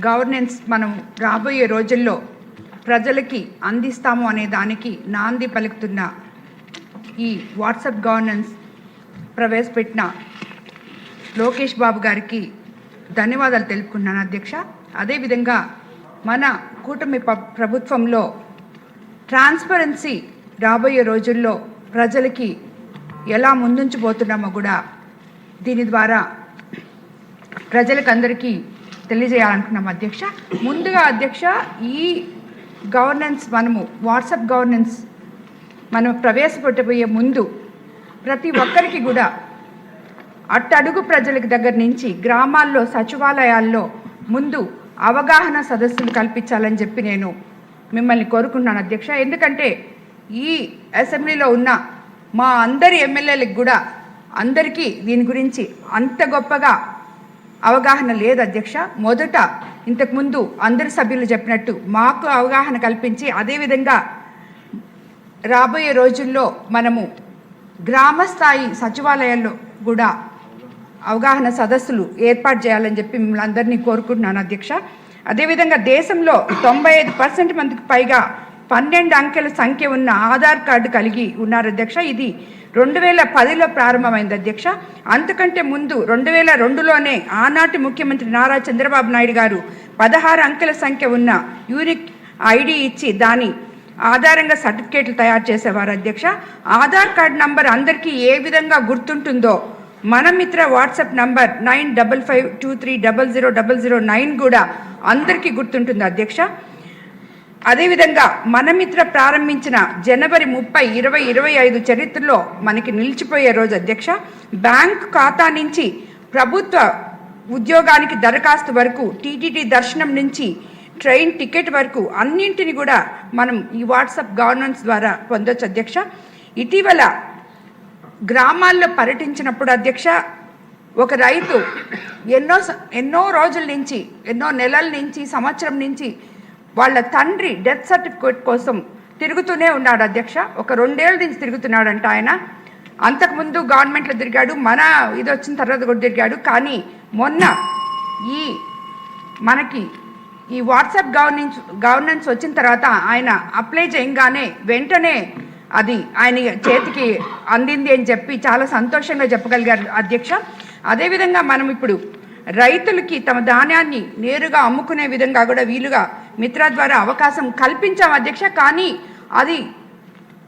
Governance మనం రాబోయే రోజుల్లో ప్రజలకి అందిస్తాము అనే దానికి నాంది పలుకుతున్న ఈ వాట్సాప్ గవర్నెన్స్ ప్రవేశపెట్టిన లోకేష్ బాబు గారికి ధన్యవాదాలు తెలుపుకుంటున్నాను అధ్యక్ష. అదేవిధంగా మన కూటమి ప్రభుత్వంలో ట్రాన్స్పరెన్సీ రాబోయే రోజుల్లో ప్రజలకి ఎలా ముందుంచబోతున్నామో కూడా దీని ద్వారా ప్రజలకందరికీ తెలియజేయాలనుకున్నాం అధ్యక్ష. ముందుగా అధ్యక్ష, ఈ గవర్నెన్స్ మనము వాట్సాప్ గవర్నెన్స్ మనం ప్రవేశపెట్టబోయే ముందు ప్రతి ఒక్కరికి కూడా అట్టడుగు ప్రజలకు దగ్గర నుంచి గ్రామాల్లో సచివాలయాల్లో ముందు అవగాహన సదస్సులు కల్పించాలని చెప్పి నేను మిమ్మల్ని కోరుకుంటున్నాను అధ్యక్ష. ఎందుకంటే ఈ అసెంబ్లీలో ఉన్న మా అందరి ఎమ్మెల్యేలకు కూడా అందరికీ దీని గురించి అంత గొప్పగా అవగాహన లేదు అధ్యక్ష. మొదట ఇంతకుముందు అందరి సభ్యులు చెప్పినట్టు మాకు అవగాహన కల్పించి అదేవిధంగా రాబోయే రోజుల్లో మనము గ్రామస్థాయి సచివాలయాల్లో కూడా అవగాహన సదస్సులు ఏర్పాటు చేయాలని చెప్పి మిమ్మల్ని అందరినీ కోరుకుంటున్నాను అధ్యక్ష. అదేవిధంగా దేశంలో 95% మందికి పైగా 12 అంకెల సంఖ్య ఉన్న ఆధార్ కార్డు కలిగి ఉన్నారు అధ్యక్ష. ఇది 2010లో ప్రారంభమైంది అధ్యక్ష. అంతకంటే ముందు 2002లోనే ఆనాటి ముఖ్యమంత్రి నారా చంద్రబాబు నాయుడు గారు 16 అంకెల సంఖ్య ఉన్న యూనిక్ ఐడి ఇచ్చి దాని ఆధారంగా సర్టిఫికేట్లు తయారు చేసేవారు అధ్యక్ష. ఆధార్ కార్డు నంబర్ అందరికీ ఏ విధంగా గుర్తుంటుందో మన మిత్ర వాట్సాప్ నంబర్ 9552300009 కూడా అందరికీ గుర్తుంటుంది అధ్యక్ష. అదేవిధంగా మన మిత్ర ప్రారంభించిన జనవరి 30, 2025 చరిత్రలో మనకి నిలిచిపోయే రోజు అధ్యక్ష. బ్యాంక్ ఖాతా నుంచి ప్రభుత్వ ఉద్యోగానికి దరఖాస్తు వరకు, టీటీడీ దర్శనం నుంచి ట్రైన్ టికెట్ వరకు అన్నింటిని కూడా మనం ఈ వాట్సాప్ గవర్నెన్స్ ద్వారా పొందొచ్చు అధ్యక్ష. ఇటీవల గ్రామాల్లో పర్యటించినప్పుడు అధ్యక్ష, ఒక రైతు ఎన్నో రోజుల నుంచి, ఎన్నో నెలల నుంచి, సంవత్సరం నుంచి వాళ్ళ తండ్రి డెత్ సర్టిఫికేట్ కోసం తిరుగుతూనే ఉన్నాడు అధ్యక్ష. ఒక 2 ఏళ్ళ నుంచి తిరుగుతున్నాడంట ఆయన. అంతకుముందు గవర్నమెంట్లో తిరిగాడు, మన ఇది వచ్చిన తర్వాత కూడా తిరిగాడు. కానీ మొన్న మనకి ఈ వాట్సాప్ గవర్నెన్స్ వచ్చిన తర్వాత ఆయన అప్లై చేయగానే వెంటనే అది ఆయన చేతికి అందింది అని చెప్పి చాలా సంతోషంగా చెప్పగలిగారు అధ్యక్ష. అదేవిధంగా మనం ఇప్పుడు రైతులకి తమ ధాన్యాన్ని నేరుగా అమ్ముకునే విధంగా కూడా వీలుగా మిత్ర ద్వారా అవకాశం కల్పించాం అధ్యక్ష. కానీ అది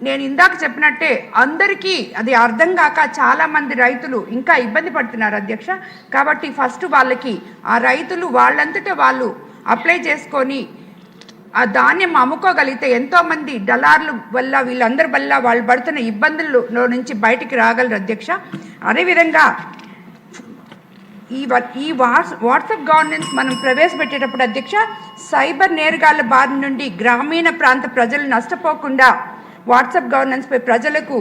నేను ఇందాక చెప్పినట్టే అందరికీ అది అర్థం కాక చాలామంది రైతులు ఇంకా ఇబ్బంది పడుతున్నారు అధ్యక్ష. కాబట్టి ఫస్ట్ వాళ్ళకి ఆ రైతులు వాళ్ళంతటా వాళ్ళు అప్లై చేసుకొని ఆ ధాన్యం అమ్ముకోగలిగితే ఎంతోమంది దళారుల వల్ల వీళ్ళందరి వల్ల వాళ్ళు పడుతున్న ఇబ్బందుల్లో నుంచి బయటికి రాగలరు అధ్యక్ష. అదేవిధంగా ఈ వాట్సాప్ గవర్నెన్స్ మనం ప్రవేశపెట్టేటప్పుడు అధ్యక్ష, సైబర్ నేరగాళ్ల బారి నుండి గ్రామీణ ప్రాంత ప్రజలు నష్టపోకుండా వాట్సాప్ గవర్నెన్స్పై ప్రజలకు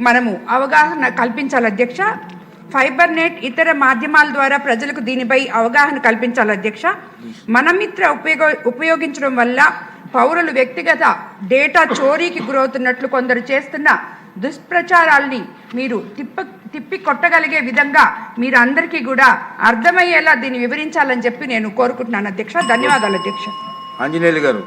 మనము అవగాహన కల్పించాలి అధ్యక్ష. ఫైబర్ నెట్ ఇతర మాధ్యమాల ద్వారా ప్రజలకు దీనిపై అవగాహన కల్పించాలి అధ్యక్ష. మన మిత్ర ఉపయోగించడం వల్ల పౌరులు వ్యక్తిగత డేటా చోరీకి గురవుతున్నట్లు కొందరు చేస్తున్న దుష్ప్రచారాల్ని మీరు తిప్పి కొట్టగలిగే విధంగా మీరు అందరికీ కూడా అర్థమయ్యేలా దీన్ని వివరించాలని చెప్పి నేను కోరుకుంటున్నాను అధ్యక్ష. ధన్యవాదాలు అధ్యక్ష. ఆంజనేయులు గారు.